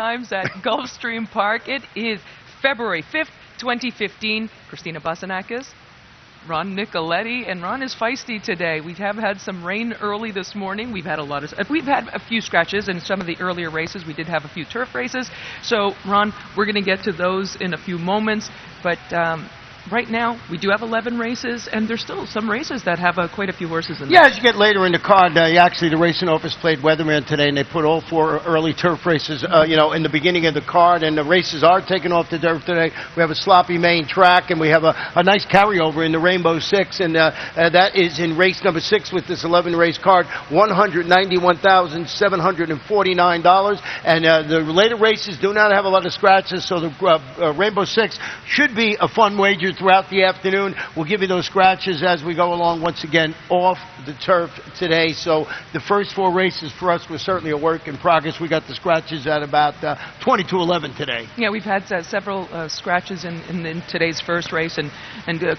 times at Gulfstream Park. It is February 5th, 2015. Christina Basanakis, Ron Nicoletti, and Ron is feisty today. We have had some rain early this morning. We've had a few scratches in some of the earlier races. We did have a few turf races. So, Ron, we're going to get to those in a few moments. But right now, we do have 11 races, and there's still some races that have quite a few horses in them. Yeah, as you get later in the card, actually the racing office played Weatherman today, and they put all 4 early turf races, in the beginning of the card, and the races are taken off the turf today. We have a sloppy main track, and we have a nice carryover in the Rainbow Six, and that is in race number 6 with this 11-race card, $191,749, and the later races do not have a lot of scratches, so the Rainbow Six should be a fun wager throughout the afternoon. We'll give you those scratches as we go along, once again, off the turf today. So the first 4 races for us was certainly a work in progress. We got the scratches at about 20 to 11 today. Yeah, we've had several scratches in today's first race. And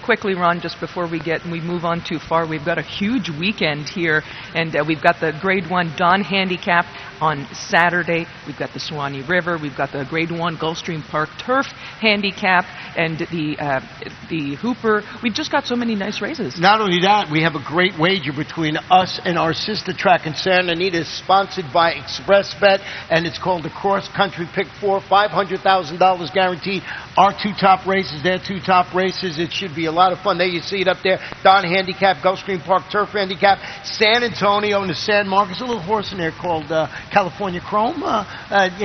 quickly, Ron, just before we move on too far, we've got a huge weekend here. And we've got the Grade 1 Dawn Handicap on Saturday. We've got the Swanee River. We've got the Grade 1 Gulfstream Park Turf Handicap and the Hooper. We've just got so many nice races. Not only that, we have a great wager between us and our sister track in Santa Anita, sponsored by ExpressBet, and it's called the Cross Country Pick 4, $500,000 guaranteed. Our 2 top races, their 2 top races. It should be a lot of fun. There you see it up there. Dawn Handicap, Gulfstream Park Turf Handicap, San Antonio and the San Marcos. A little horse in there called California Chrome.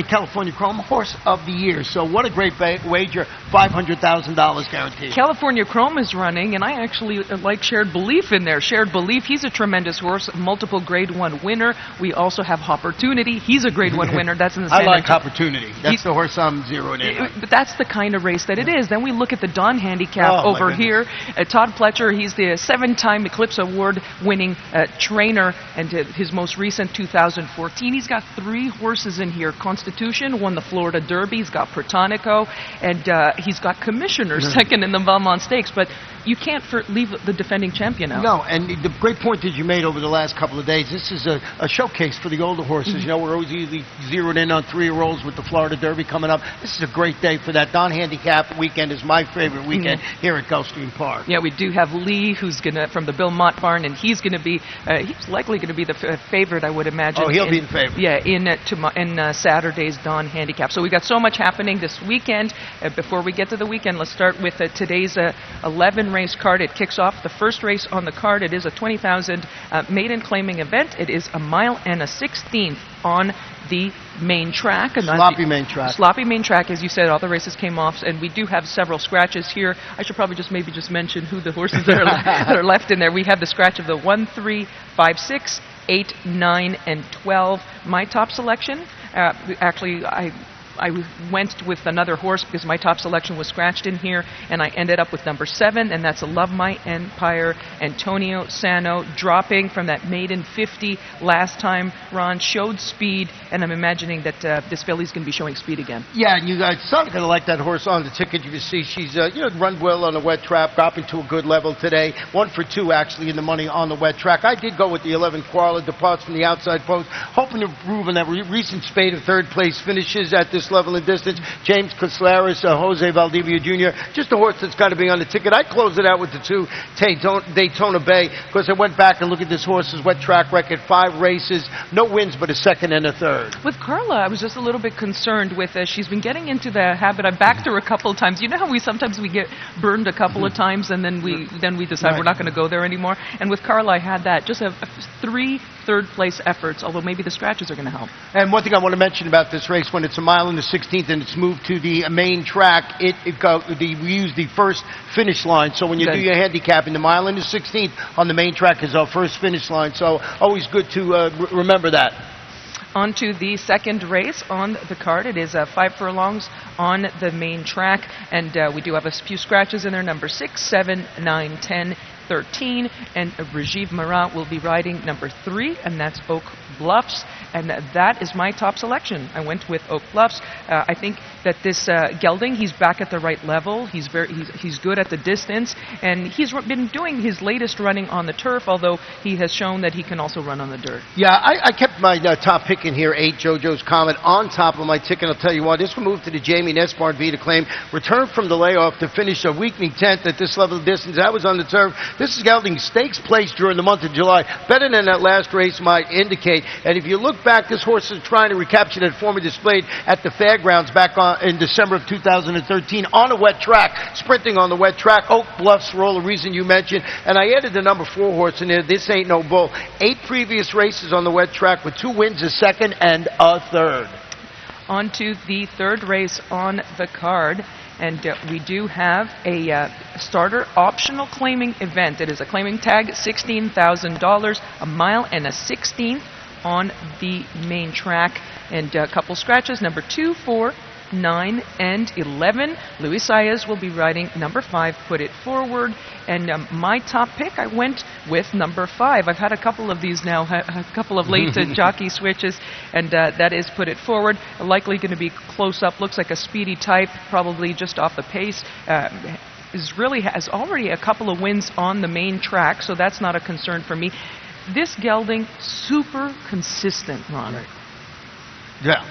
California Chrome, Horse of the Year. So what a great wager. $500,000 guaranteed. California Chrome is running, and I actually like Shared Belief in there. Shared Belief, he's a tremendous horse, multiple Grade 1 winner. We also have Opportunity. He's a Grade 1 winner. That's in the I like Opportunity. That's the horse I'm zeroing in on. But that's the kind of race that it is. Then we look at the Dawn Handicap over here. Todd Pletcher, he's the 7-time Eclipse Award winning trainer, and his most recent 2014. He's got 3 horses in here. Constitution won the Florida Derby. He's got Protonico, and he's got Commissioner second in the Belmont Stakes. But you can't leave the defending champion out. No, and the great point that you made over the last couple of days, this is a showcase for the older horses. You know, we're always usually zeroed in on 3-year-olds with the Florida Derby coming up. This is a great day for that. Dawn Handicap weekend is my favorite weekend here at Gulfstream Park. Yeah, we do have Lee, who's from the Bill Mott barn, and he's likely going to be the favorite, I would imagine. Oh, he'll be the favorite. Yeah, in Saturday's Dawn Handicap. So we got so much happening this weekend. Before we get to the weekend, let's start with today's 11-race card. It kicks off the first race on the card. It is a 20,000 maiden claiming event. It is 1 mile and a 16th on the main track. Sloppy main track. Sloppy main track, as you said. All the races came off, and we do have several scratches here. I should probably just mention who the horses that are left in there. We have the scratch of the 1, 3, 5, 6, 8, 9, and 12. My top selection, actually, I went with another horse because my top selection was scratched in here, and I ended up with number 7, and that's a Love My Empire. Antonio Sano, dropping from that maiden 50 last time. Ron showed speed, and I'm imagining that this filly's going to be showing speed again. Yeah, and you guys are going to like that horse on the ticket. You can see she's run well on the wet track, dropping to a good level today. 1 for 2 actually in the money on the wet track. I did go with the 11 Koala, departs from the outside post, hoping to improve on that recent spate of 3rd place finishes at this level and distance. James Caslaris, Jose Valdivia Jr., just a horse that's got to be on the ticket. I closed it out with the 2 Daytona Bay, because I went back and looked at this horse's wet track record, 5 races, no wins but a 2nd and a 3rd. With Carla, I was just a little bit concerned with she's been getting into the habit. I backed her a couple of times. You know how sometimes we get burned a couple of times, and then we decide we're not going to go there anymore. And with Carla, I had that. Just 3 third place efforts, although maybe the scratches are going to help. And one thing I want to mention about this race, when it's 1 mile and the 16th and it's moved to the main track, we use the first finish line. So when you do your handicapping, the 1 mile and the 16th on the main track is our first finish line. So always good to remember that. On to the second race on the card. It is 5 furlongs on the main track, and we do have a few scratches in there, number 6, 7, 9, 10, 13, and Rajiv Marat will be riding number 3, and that's Oak Bluffs, and that is my top selection. I went with Oak Bluffs. I think that this gelding, he's back at the right level. He's good at the distance, and he's been doing his latest running on the turf, although he has shown that he can also run on the dirt. Yeah, I kept my top pick in here, 8, JoJo's Comet, on top of my ticket. I'll tell you what, this will move to the Jamie Nesbarn V to claim. Return from the layoff to finish a weakening 10th at this level of distance. That was on the turf. This is gelding stakes place during the month of July. Better than that last race might indicate. And if you look back, this horse is trying to recapture that form he displayed at the fairgrounds back in December of 2013 on a wet track, sprinting on the wet track. Oak Bluffs for all the reason you mentioned. And I added the number 4 horse in there. This Ain't No Bull. 8 previous races on the wet track with 2 wins, a second and a third. On to the third race on the card. And we do have a starter optional claiming event. It is a claiming tag, $16,000, a mile and a 16th on the main track. And a couple scratches, number 2, 4, 9, and 11. Luis Saez will be riding number 5, Put It Forward. And my top pick, I went with number 5. I've had a couple of these now, a couple of late jockey switches, and that is Put It Forward. Likely going to be close up, looks like a speedy type, probably just off the pace. Has already a couple of wins on the main track, so that's not a concern for me. This gelding, super consistent, Ron. Right. Yeah.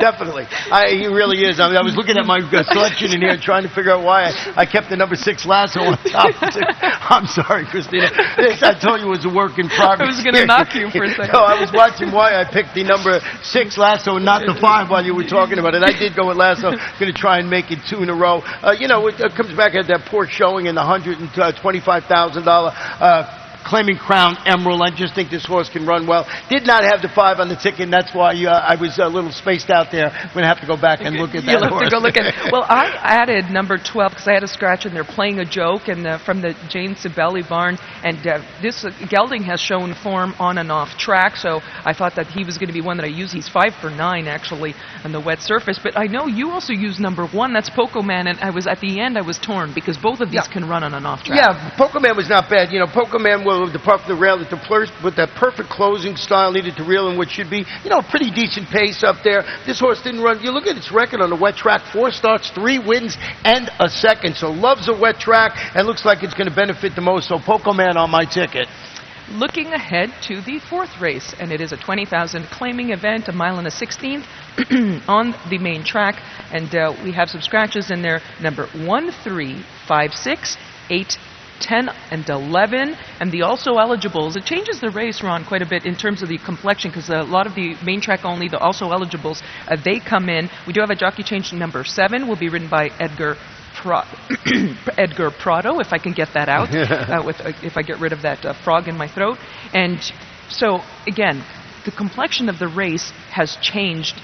Definitely. He really is. I mean, I was looking at my selection in here trying to figure out why I kept the number 6 lasso on top of it. I'm sorry, Christina. This, I told you, was a work in progress. I was going to knock you for a second. No, I was watching why I picked the number 6 lasso and not the 5 while you were talking about it. I did go with lasso. Going to try and make it 2 in a row. It comes back at that poor showing in the $125,000 claiming Crown Emerald. I just think this horse can run well. Did not have the 5 on the ticket, and that's why I was a little spaced out there. I'm going to have to go back and look at that You'll horse. have to go look at it. Well, I added number 12 because I had a scratch, and they're playing a joke and from the Jane Sibeli barn. And this gelding has shown form on and off track, so I thought that he was going to be one that I use. He's 5 for 9, actually, on the wet surface. But I know you also use number 1. That's Poco Man, and at the end I was torn because both of these can run on and off track. Yeah, Poco Man was not bad. Poco Man will depart from the rail with that perfect closing style, needed to reel in what should be, a pretty decent pace up there. This horse didn't run. You look at its record on the wet track, 4 starts, 3 wins, and a second. So loves a wet track and looks like it's going to benefit the most. So Poco Man on my ticket. Looking ahead to the 4th race, and it is a 20,000 claiming event, a mile and a 16th on the main track. And we have some scratches in there, number 1, 3, 5, 6, 8, 10, and 11, and the also eligibles. It changes the race, Ron, quite a bit in terms of the complexion, because a lot of the main track only, the also eligibles, they come in. We do have a jockey change. Number 7 will be ridden by Edgar Prado, if I can get that out, if I get rid of that frog in my throat. And so, again, the complexion of the race has changed.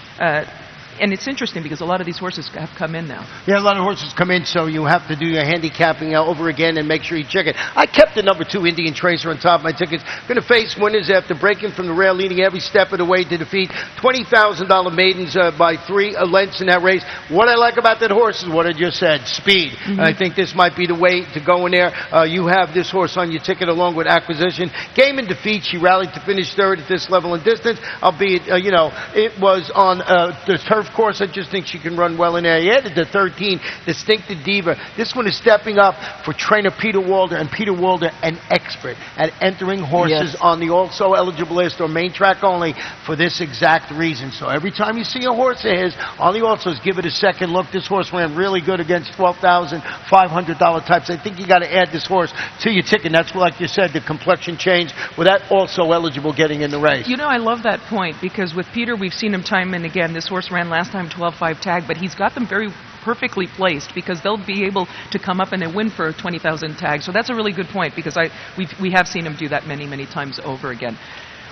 And it's interesting because a lot of these horses have come in now. Yeah, a lot of horses come in, so you have to do your handicapping over again and make sure you check it. I kept the number 2 Indian Tracer on top of my tickets. Going to face winners after breaking from the rail, leading every step of the way to defeat $20,000 maidens by 3 lengths in that race. What I like about that horse is what I just said, speed. And I think this might be the way to go in there. You have this horse on your ticket along with Acquisition. Game and defeat, she rallied to finish 3rd at this level and distance, albeit, it was on the turf course. I just think she can run well in there. He added the 13, Distinctive Diva. This one is stepping up for trainer Peter Walder, and Peter Walder, an expert at entering horses on the also eligible list or main track only for this exact reason. So every time you see a horse of his on the alsos, give it a second look. This horse ran really good against $12,500 types. I think you got to add this horse to your ticket. That's like you said, the complexion change with that also eligible getting in the race. I love that point because with Peter, we've seen him time and again. This horse ran last time 12-5 tag, but he's got them very perfectly placed because they'll be able to come up and they win for 20,000 tags. So that's a really good point because we have seen him do that many times over again.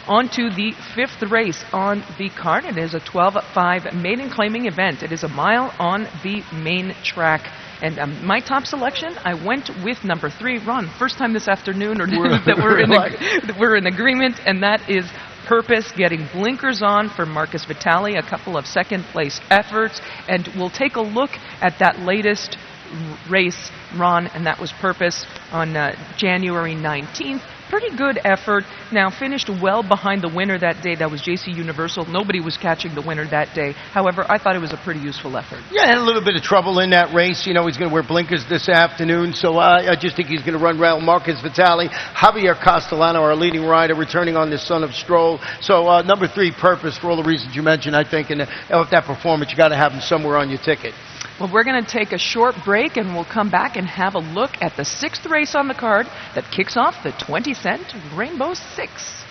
On to the 5th race on the card. It is a 12-5 maiden claiming event. It is a mile on the main track. And my top selection, I went with number 3. Ron, first time this afternoon that we're in agreement, and that is Purpose, getting blinkers on for Marcus Vitale, a couple of second-place efforts. And we'll take a look at that latest race, Ron, and that was Purpose on January 19th. Pretty good effort. Now, finished well behind the winner that day. That was JC Universal. Nobody was catching the winner that day. However, I thought it was a pretty useful effort. Yeah, had a little bit of trouble in that race. You know, he's going to wear blinkers this afternoon, so I just think he's going to run around Marcus Vitale. Javier Castellano, our leading rider, returning on the Son of Stroll. So number 3, Purpose, for all the reasons you mentioned, I think. And with that performance, you got to have him somewhere on your ticket. Well, we're going to take a short break, and we'll come back and have a look at the 6th race on the card that kicks off the 20-cent Rainbow 6.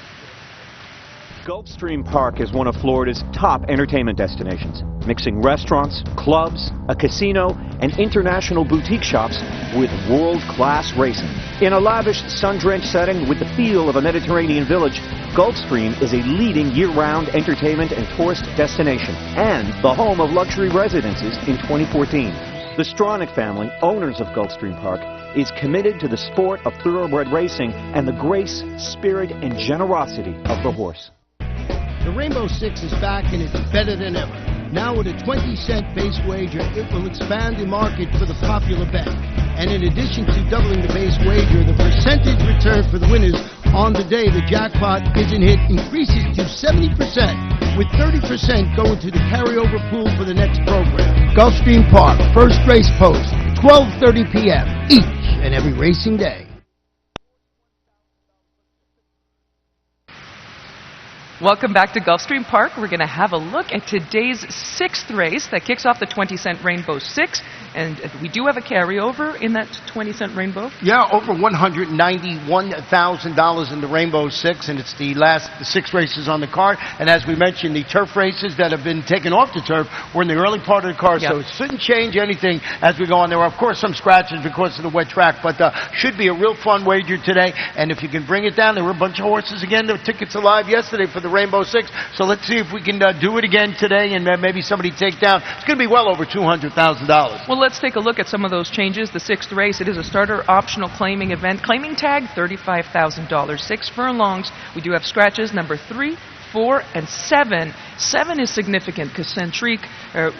Gulfstream Park is one of Florida's top entertainment destinations, mixing restaurants, clubs, a casino, and international boutique shops with world-class racing. In a lavish, sun-drenched setting with the feel of a Mediterranean village, Gulfstream is a leading year-round entertainment and tourist destination and the home of luxury residences in 2014. The Stronach family, owners of Gulfstream Park, is committed to the sport of thoroughbred racing and the grace, spirit, and generosity of the horse. The Rainbow Six is back and it's better than ever. Now with a 20-cent base wager, it will expand the market for the popular bet. And in addition to doubling the base wager, the percentage return for the winners on the day the jackpot isn't hit increases to 70%, with 30% going to the carryover pool for the next program. Gulfstream Park, first race post, 12:30 p.m. each and every racing day. Welcome back to Gulfstream Park. We're going to have a look at today's 6th race that kicks off the 20-cent Rainbow 6. And we do have a carryover in that 20-cent Rainbow. Yeah, over $191,000 in the Rainbow 6, and it's the last 6 races on the card. And as we mentioned, the turf races that have been taken off the turf were in the early part of the card, so it shouldn't change anything as we go on. There are, of course, some scratches because of the wet track, but should be a real fun wager today. And if you can bring it down, there were a bunch of horses again. There were tickets alive yesterday for the Rainbow 6, so let's see if we can do it again today and maybe somebody take down. It's going to be well over $200,000. Well, let's take a look at some of those changes. The 6th race, it is a starter optional claiming event. Claiming tag, $35,000. 6 furlongs. We do have scratches, number 3, 4, and 7. 7 is significant because Centrique,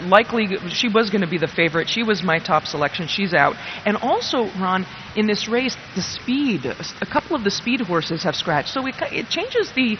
likely, she was going to be the favorite. She was my top selection. She's out. And also, Ron, in this race, the speed, a couple of the speed horses have scratched. So it changes the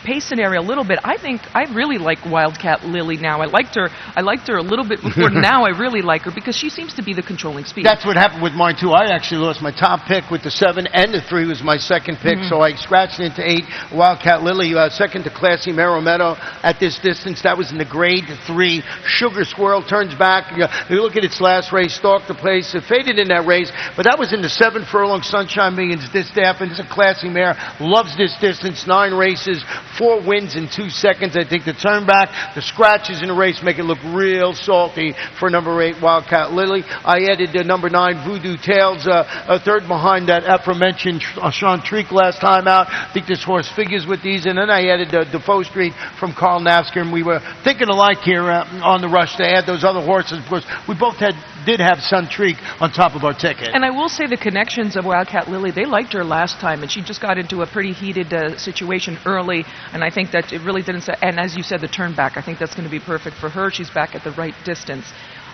pace scenario a little bit. I think I really like Wildcat Lily now. I liked her a little bit before. Now I really like her because she seems to be the controlling speed. That's what happened with mine, too. I actually lost my top pick with the 7, and the 3 was my second pick. So I scratched into 8. Wildcat Lily, second to Classy Mero Meadow at this distance. That was in the grade 3. Sugar Squirrel turns back. You look at its last race, stalked the place. It faded in that race, but that was in the 7 furlong Sunshine Millions distaff, and it's a classy mare. Loves this distance. 9 races, 4 wins in 2 seconds. I think the turn back, the scratches in the race make it look real salty for number 8, Wildcat Lily. I added number 9, Voodoo Tales, a third behind that aforementioned Sean Treek last time out. I think this horse figures with these, and then I added Defoe Street from Carl Nafsker, and we were thinking alike here on the rush to add those other horses because we both did have Centrique on top of our ticket. And I will say the connections of Wildcat Lily, they liked her last time, and she just got into a pretty heated situation early, and I think that it really didn't say, and as you said, the turn back, I think that's going to be perfect for her. She's back at the right distance.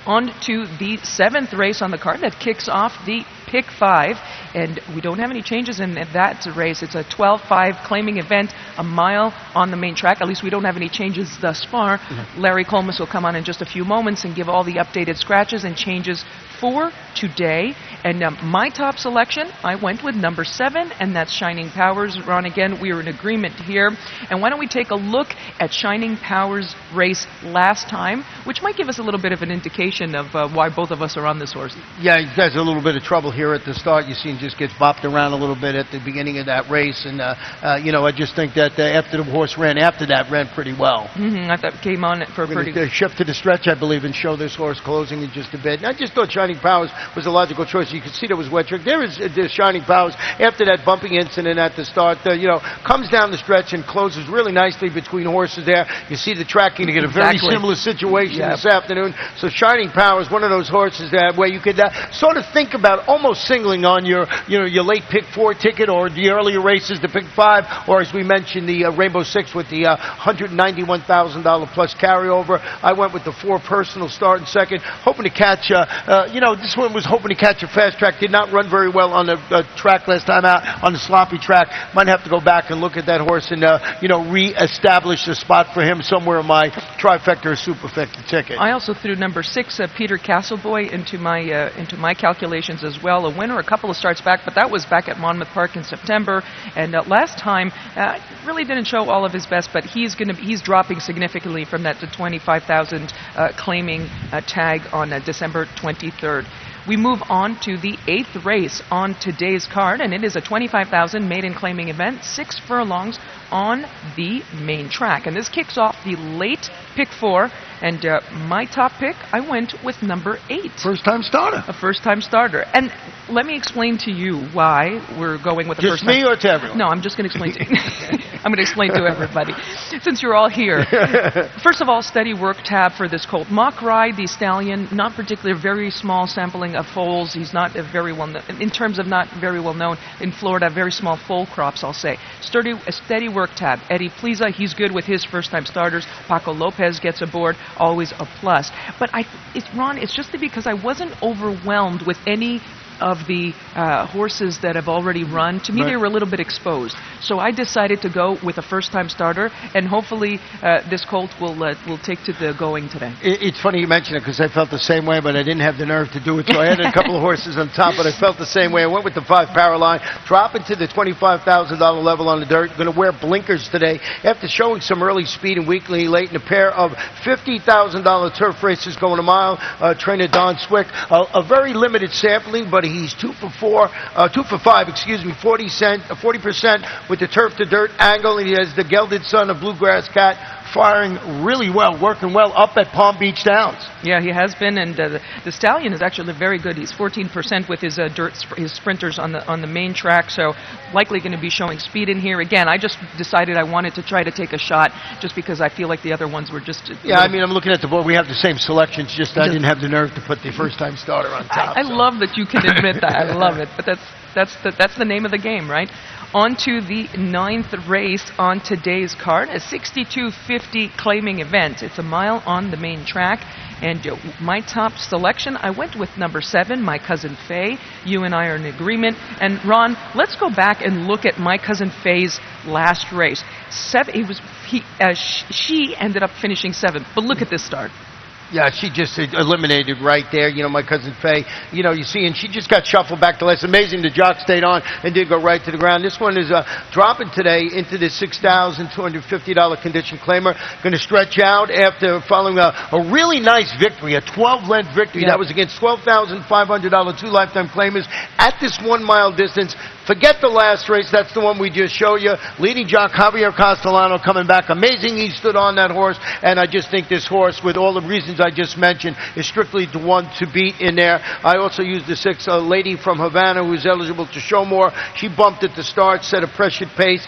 On to the 7th race on the card that kicks off the Pick 5, and we don't have any changes in that race. It's a 12-5 claiming event, a mile on the main track. At least we don't have any changes thus far. Larry Colmus will come on in just a few moments and give all the updated scratches and changes for today. And my top selection, I went with number 7, and that's Shining Powers. Ron, again, we are in agreement here. And why don't we take a look at Shining Powers' race last time, which might give us a little bit of an indication of why both of us are on this horse. Yeah, he has a little bit of trouble here at the start. You see him just gets bopped around a little bit at the beginning of that race. And, you know, I just think that after the horse ran after that, ran pretty well. I thought it came on for a pretty... Shift to the stretch, I believe, and show this horse closing in just a bit. And I just thought Shining Powers was a logical choice. You can see there was wet trick. There is the Shining Powers after that bumping incident at the start. You know, comes down the stretch and closes really nicely between horses there. You see the tracking to get a very similar situation this afternoon. So Shining Powers, one of those horses that where you could sort of think about almost almost singling on your late pick 4 ticket, or the earlier races, the pick 5, or as we mentioned, the Rainbow Six with the $191,000 plus carryover. I went with the 4 personal start in second, hoping to catch. This one was hoping to catch a fast track. Did not run very well on the track last time out, on the sloppy track. Might have to go back and look at that horse and re-establish a spot for him somewhere in my trifecta or superfecta ticket. I also threw number 6, Peter Castleboy, into my calculations as well. A winner a couple of starts back, but that was back at Monmouth Park in September. And last time really didn't show all of his best, but he's dropping significantly from that to 25,000 claiming tag on December 23rd. We move on to the 8th race on today's card, and it is a 25,000 maiden claiming event, 6 furlongs on the main track. And this kicks off the late pick 4, and my top pick, I went with number 8. First-time starter. A first-time starter. And let me explain to you why we're going with a first-time. Just me or to everyone? No, I'm just going to explain to you. I'm going to explain to everybody, since you're all here. First of all, steady work tab for this colt. Mock Ride, the stallion, not particularly, very small sampling of foals. He's not very well known, in terms of not very well known in Florida, very small foal crops, I'll say. A steady work tab. Eddie Pliza, he's good with his first-time starters. Paco Lopez gets aboard, always a plus. But Ron, it's just because I wasn't overwhelmed with any of the horses that have already run. To me, they were a little bit exposed. So I decided to go with a first-time starter, and hopefully this colt will take to the going today. It's funny you mention it, because I felt the same way, but I didn't have the nerve to do it. So I had a couple of horses on top, but I felt the same way. I went with the 5 Powerline, dropping to the $25,000 level on the dirt. Going to wear blinkers today after showing some early speed and weekly late in a pair of $50,000 turf races going a mile. Trainer Don Swick, a very limited sampling, but he's 2 for 5, 40% with the turf to dirt angle. He has the gelded son of Bluegrass Cat, firing really well, working well up at Palm Beach Downs. Yeah, he has been, and the stallion is actually very good. He's 14% with his his sprinters on the main track, so likely going to be showing speed in here. Again, I just decided I wanted to try to take a shot, just because I feel like the other ones were just. Yeah, I mean, I'm looking at the board. We have the same selections. Just I didn't have the nerve to put the first-time starter on top. I love that you can admit that. I love it, but that's the name of the game, right? On to the 9th race on today's card, a 62.50 claiming event. It's a mile on the main track, and my top selection, I went with number 7, My Cousin Faye. You and I are in agreement. And Ron, let's go back and look at My Cousin Faye's last race. She ended up finishing 7th, but look at this start. Yeah, she just eliminated right there. My Cousin Faye, you see, and she just got shuffled back to last. Amazing the jock stayed on and did go right to the ground. This one is dropping today into the $6,250 condition claimer. Going to stretch out after following a really nice victory, a 12-length victory. Yep. That was against $12,500 2 lifetime claimers at this 1 mile distance. Forget the last race. That's the one we just showed you. Leading jock Javier Castellano coming back. Amazing he stood on that horse. And I just think this horse, with all the reasons I just mentioned, is strictly the one to beat in there. I also used the 6 lady from Havana who's eligible to show more. She bumped at the start, set a pressured pace.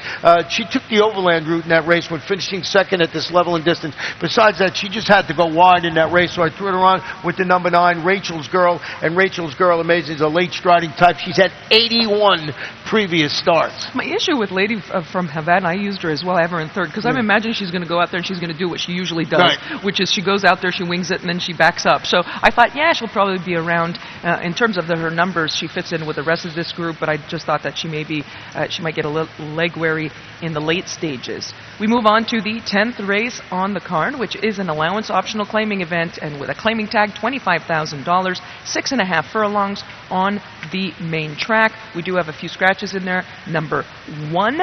She took the overland route in that race when finishing 2nd at this level and distance. Besides that, she just had to go wide in that race. So I threw her on with the number 9, Rachel's Girl. And Rachel's Girl, amazing, is a late striding type. She's had 81 previous starts. My issue with Lady from Havana, I used her as well. I have her in 3rd, because I'm imagining she's going to go out there and she's going to do what she usually does, which is she goes out there, she wings it, and then she backs up. So I thought, yeah, she'll probably be around. In terms of her numbers, she fits in with the rest of this group, but I just thought that she might get a little leg weary in the late stages. We move on to the 10th race on the card, which is an allowance optional claiming event, and with a claiming tag, $25,000, 6.5 furlongs on the main track. We do have a few scratches in there. Number 1,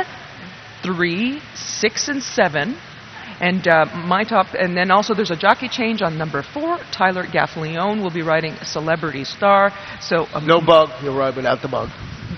3, 6, and 7. And my top, and then also there's a jockey change on number 4. Tyler Gaffalione will be riding Celebrity Star. So no bug. You'll ride without the bug.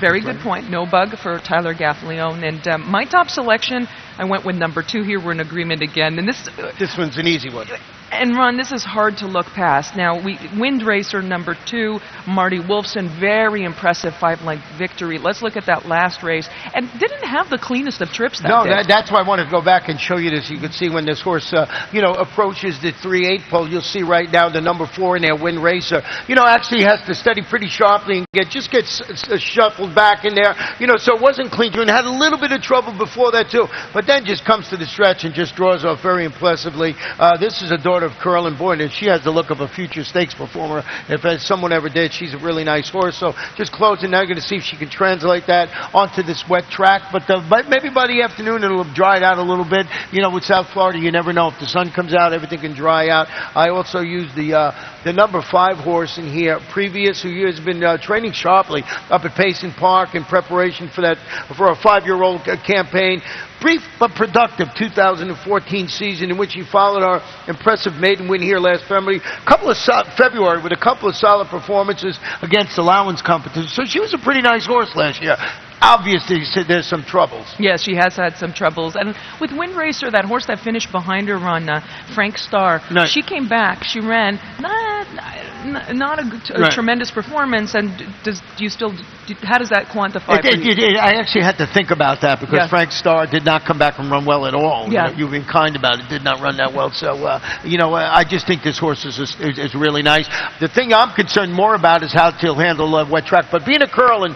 Very good point. No bug for Tyler Gaffalione. And my top selection, I went with number 2 here. We're in agreement again. And this one's an easy one. And Ron, this is hard to look past. Now, Wind Racer number 2, Marty Wolfson, very impressive 5-length victory. Let's look at that last race, and didn't have the cleanest of trips that day. No, that's why I wanted to go back and show you this. You can see when this horse, approaches the 3/8 pole, you'll see right now the number 4 in there, Wind Racer. Actually has to steady pretty sharply and gets shuffled back in there. So it wasn't clean through and had a little bit of trouble before that too, but then just comes to the stretch and just draws off very impressively. This is a daughter of Curl and Boyd, and she has the look of a future stakes performer. If someone ever did, she's a really nice horse. So just closing now, going to see if she can translate that onto this wet track. But maybe by the afternoon it'll have dried out a little bit. With South Florida, you never know. If the sun comes out, everything can dry out. I also used the number 5 horse in here, Previous, who has been training sharply up at Payson Park in preparation for a 5-year-old campaign. Brief but productive 2014 season in which he followed our impressive maiden win here last February. February with a couple of solid performances against allowance competition. So she was a pretty nice horse last year. Obviously, there's some troubles. Yes, she has had some troubles. And with Wind Racer, that horse that finished behind her on Frank Starr, she came back. She ran not a tremendous performance. And how does that quantify for you? I actually had to think about that because Frank Starr did not come back and run well at all. Yeah. You've been kind about it. Did not run that well. So, I just think this horse is really nice. The thing I'm concerned more about is how she'll handle a wet track. But being a Curl, and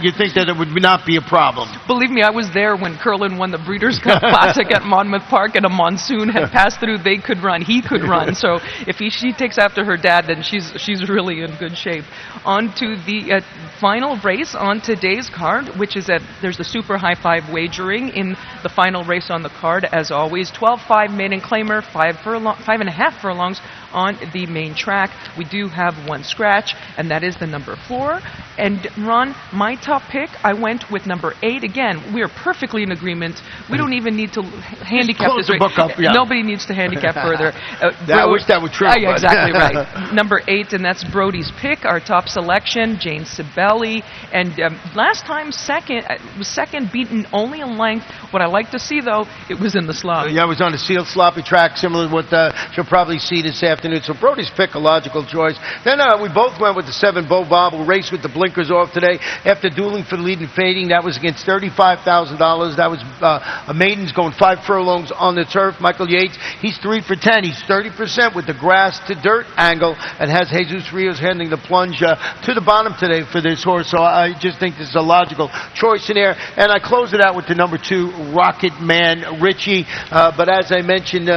you think that it would not be a problem. Believe me, I was there when Curlin won the Breeders' Cup Classic at Monmouth Park, and a monsoon had passed through. They could run. He could run. So if she takes after her dad, then she's really in good shape. On to the final race on today's card, which is there's the Super High 5 wagering in the final race on the card, as always. 12-5 maiden claimer, 5.5 furlongs on the main track. We do have one scratch, and that is the number 4. And Ron, my top pick, I went with number 8. Again, we are perfectly in agreement. We don't even need to handicap this race. Nobody needs to handicap further. I wish that were true. Yeah, exactly right. Number 8, and that's Brody's pick, our top selection, Jane Sibeli. And last time was second, beaten only in length. What I like to see, though, it was in the slop. Yeah, it was on a sealed sloppy track, similar to what she'll probably see this afternoon. So Brody's pick, a logical choice. Then we both went with the 7 Beau Bobble race with the blinkers off today. After dueling for the lead and fading, that was against $35,000. That was a maiden's going 5 furlongs on the turf. Michael Yates, he's 3 for 10. He's 30% with the grass to dirt angle, and has Jesus Rios handing the plunge to the bottom today for this horse. So I just think this is a logical choice in there. And I close it out with the number 2, Rocket Man Richie. But as I mentioned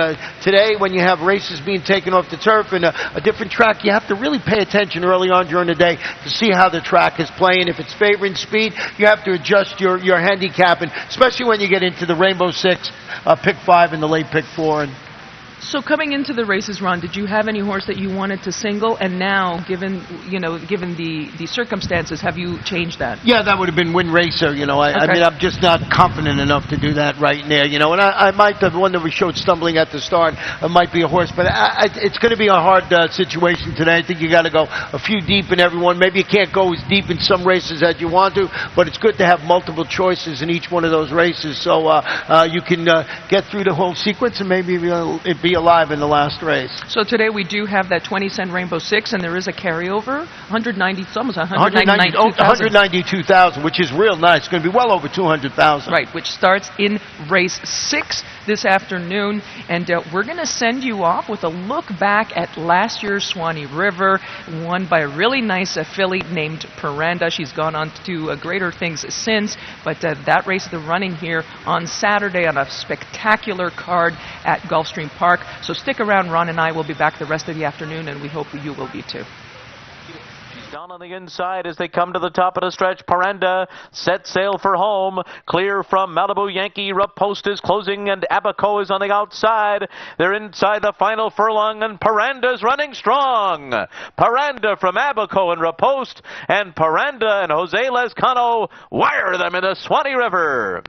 today, when you have races being taken off the turf and a different track, you have to really pay attention early on during the day to see how the track is playing. If it's favoring speed, you have to adjust your handicapping, especially when you get into the Rainbow 6, pick 5, and the late pick 4. So coming into the races, Ron, did you have any horse that you wanted to single? And now, given the circumstances, have you changed that? Yeah, that would have been Wind Racer. I mean, I'm just not confident enough to do that right now. And I might have, the one that we showed stumbling at the start, might be a horse, but it's going to be a hard situation today. I think you got to go a few deep in everyone. Maybe you can't go as deep in some races as you want to, but it's good to have multiple choices in each one of those races, so you can get through the whole sequence and maybe it be alive in the last race. So today we do have that 20-cent Rainbow 6, and there is a carryover, 192,000, which is real nice. It's going to be well over 200,000. Right, which starts in race 6 this afternoon, and we're going to send you off with a look back at last year's Swanee River, won by a really nice filly named Paranda. She's gone on to do greater things since, but that race they're running here on Saturday on a spectacular card at Gulfstream Park. So stick around. Ron and I will be back the rest of the afternoon, and we hope you will be too. Down on the inside as they come to the top of the stretch. Paranda set sail for home. Clear from Malibu Yankee. Rapost is closing, and Abaco is on the outside. They're inside the final furlong, and Paranda's running strong. Paranda from Abaco and Rapost, and Paranda and Jose Lescano wire them in the Swanee River.